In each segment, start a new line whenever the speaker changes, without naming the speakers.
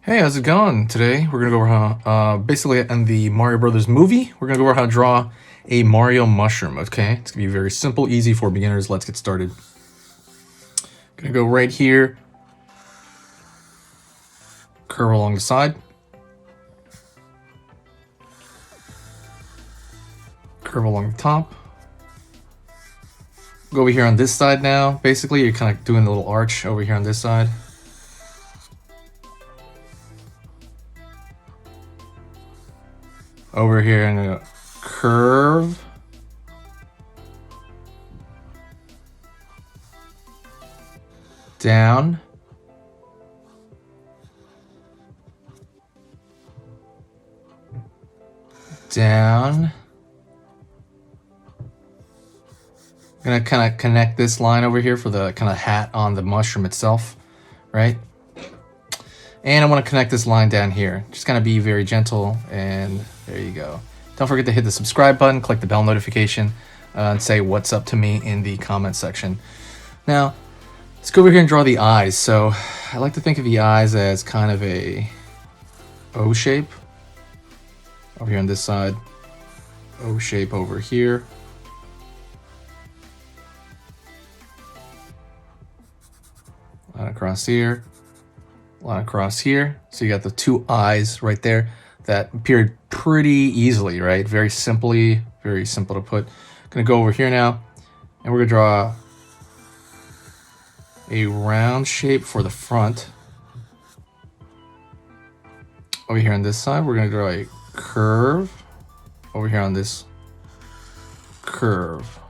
Hey, how's it going? Today we're gonna go over how, basically in the Mario Brothers movie, we're gonna go over how to draw a Mario mushroom. Okay, it's gonna be very simple, easy for beginners. Let's get started. Gonna go right here, curve along the side, curve along the top. Go over here on this side now. Basically, you're kind of doing a little arch over here on this side. Over here, I'm gonna curve. Down. Down. I'm gonna kind of connect this line over here for the kind of hat on the mushroom itself, right? And I want to connect this line down here. Just kind of be very gentle, and there you go. Don't forget to hit the subscribe button, click the bell notification, and say what's up to me in the comment section. Now, let's go over here and draw the eyes. So I like to think of the eyes as kind of a O shape. Over here on this side, O shape over here. Line across here. Line across here. So you got the two eyes right there that appeared pretty easily, right? Very simple to put. Gonna go over here now, and we're gonna draw a round shape for the front. Over here on this side, we're gonna draw a curve. Over here on this curve.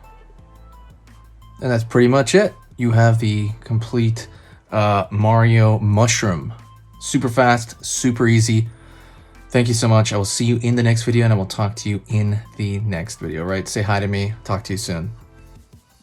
And that's pretty much it. You have the complete Mario mushroom. Super fast, super easy. Thank you so much. I will see you in the next video, and I will talk to you in the next video, right? Say hi to me. Talk to you soon.